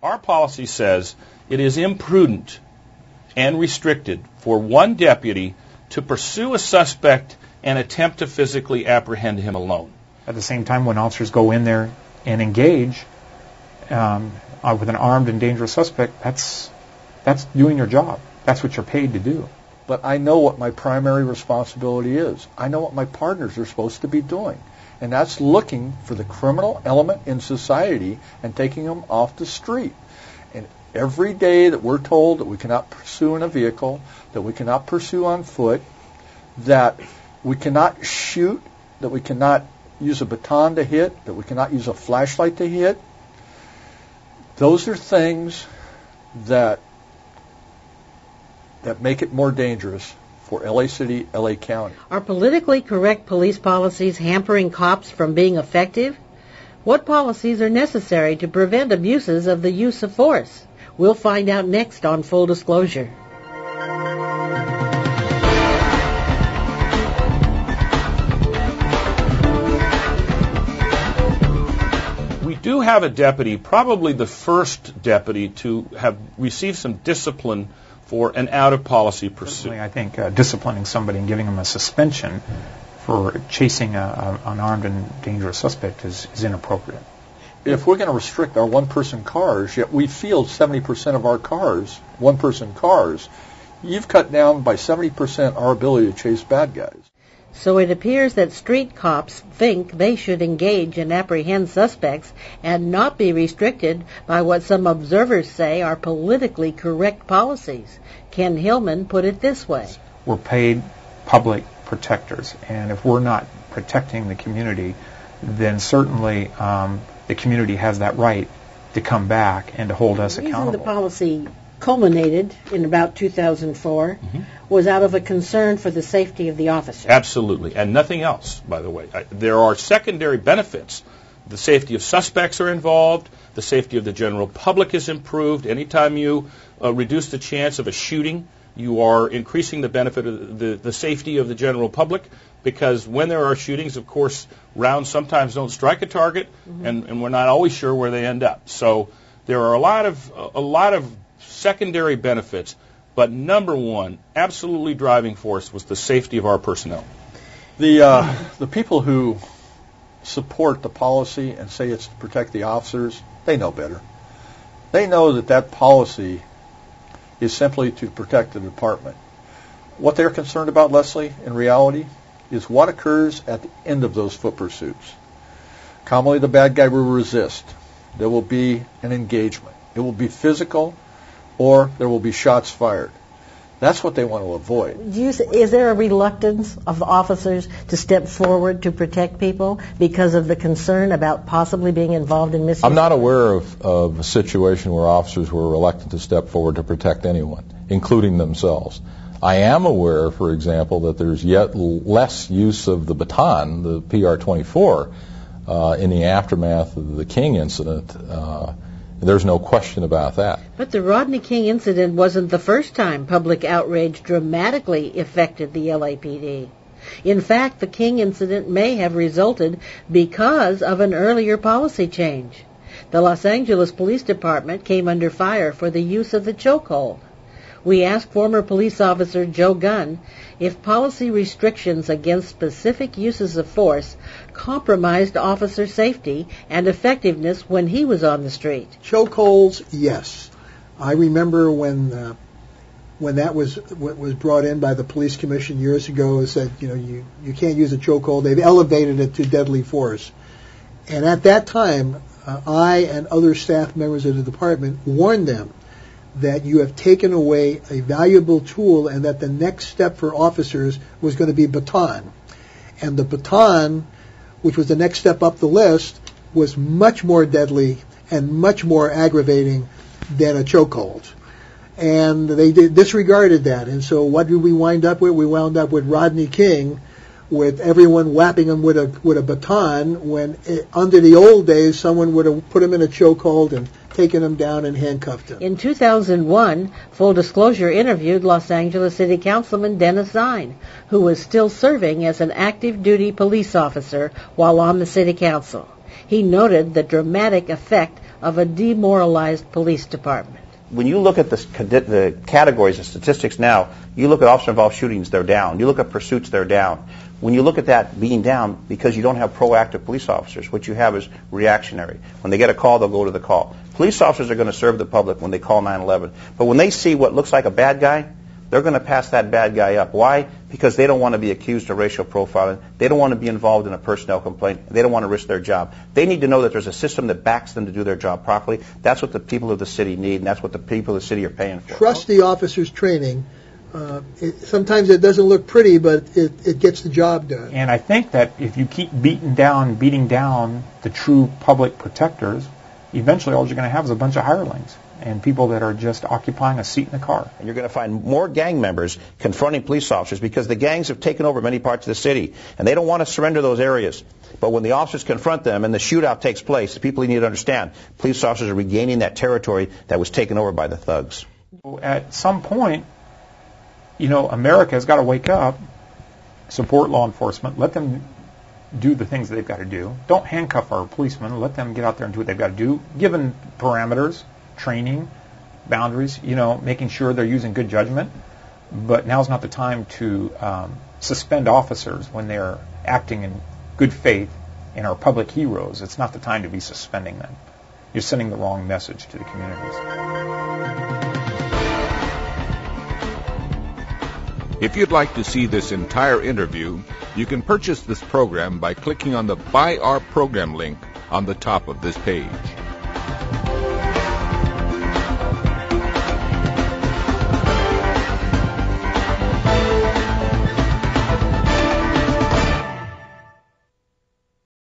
Our policy says it is imprudent and restricted for one deputy to pursue a suspect and attempt to physically apprehend him alone. At the same time, when officers go in there and engage with an armed and dangerous suspect, that's doing your job. That's what you're paid to do. But I know what my primary responsibility is. I know what my partners are supposed to be doing. And that's looking for the criminal element in society and taking them off the street. And every day that we're told that we cannot pursue in a vehicle, that we cannot pursue on foot, that we cannot shoot, that we cannot use a baton to hit, that we cannot use a flashlight to hit, those are things that make it more dangerous for LA City, LA County. Are politically correct police policies hampering cops from being effective? What policies are necessary to prevent abuses of the use of force? We'll find out next on Full Disclosure. We do have a deputy, probably the first deputy to have received some discipline for an out-of-policy pursuit. Certainly, I think disciplining somebody and giving them a suspension for chasing an armed and dangerous suspect is inappropriate. If we're going to restrict our one-person cars, yet we field 70% of our cars, one-person cars, you've cut down by 70% our ability to chase bad guys. So it appears that street cops think they should engage and apprehend suspects and not be restricted by what some observers say are politically correct policies. Ken Hillman put it this way. We're paid public protectors, and if we're not protecting the community, then certainly the community has that right to come back and to hold us accountable. The reason the policy culminated in about 2004 was out of a concern for the safety of the officer. Absolutely, and nothing else, by the way. There are secondary benefits. The safety of suspects are involved. The safety of the general public is improved. Anytime you reduce the chance of a shooting, you are increasing the benefit of the safety of the general public, because when there are shootings, of course, rounds sometimes don't strike a target, and we're not always sure where they end up. So there are a lot of secondary benefits, but number one, absolutely driving force was the safety of our personnel. The people who support the policy and say it's to protect the officers, they know better. They know that policy is simply to protect the department. What they're concerned about, Leslie, in reality, is what occurs at the end of those foot pursuits. Commonly, the bad guy will resist. There will be an engagement. It will be physical, or there will be shots fired. That's what they want to avoid. Is there a reluctance of officers to step forward to protect people because of the concern about possibly being involved in misuse? I'm not aware of a situation where officers were reluctant to step forward to protect anyone, including themselves. I am aware, for example, that there's yet less use of the baton, the PR-24, in the aftermath of the King incident. There's no question about that. But the Rodney King incident wasn't the first time public outrage dramatically affected the LAPD. In fact, the King incident may have resulted because of an earlier policy change. The Los Angeles Police Department came under fire for the use of the chokehold. We asked former police officer Joe Gunn if policy restrictions against specific uses of force compromised officer safety and effectiveness when he was on the street. Chokeholds, yes. I remember when that was brought in by the police commission years ago. It said, you can't use a chokehold. They've elevated it to deadly force. And at that time, I and other staff members of the department warned them that you have taken away a valuable tool and that the next step for officers was going to be baton. And the baton, which was the next step up the list, was much more deadly and much more aggravating than a chokehold. And they disregarded that. And so what did we wind up with? We wound up with Rodney King, with everyone whapping him with a baton, when under the old days someone would have put him in a chokehold and taken him down and handcuffed him. In 2001, Full Disclosure interviewed Los Angeles City Councilman Dennis Zine, who was still serving as an active duty police officer while on the city council. He noted the dramatic effect of a demoralized police department. When you look at the categories of statistics now, you look at officer-involved shootings, they're down. You look at pursuits, they're down. When you look at that being down, because you don't have proactive police officers, what you have is reactionary. When they get a call, they'll go to the call. Police officers are going to serve the public when they call 911. But when they see what looks like a bad guy, they're going to pass that bad guy up. Why? Because they don't want to be accused of racial profiling. They don't want to be involved in a personnel complaint. They don't want to risk their job. They need to know that there's a system that backs them to do their job properly. That's what the people of the city need, and that's what the people of the city are paying for. Trust the officer's training. Sometimes it doesn't look pretty, but it gets the job done. And I think that if you keep beating down the true public protectors, eventually all you're going to have is a bunch of hirelings and people that are just occupying a seat in the car. And you're going to find more gang members confronting police officers because the gangs have taken over many parts of the city, and they don't want to surrender those areas. But when the officers confront them and the shootout takes place, the people need to understand, police officers are regaining that territory that was taken over by the thugs. At some point, America has got to wake up, support law enforcement, let them do the things they've got to do. Don't handcuff our policemen. Let them get out there and do what they've got to do, given parameters, training, boundaries, making sure they're using good judgment. But now's not the time to suspend officers when they're acting in good faith and are public heroes. It's not the time to be suspending them. You're sending the wrong message to the communities. If you'd like to see this entire interview, you can purchase this program by clicking on the Buy Our Program link on the top of this page.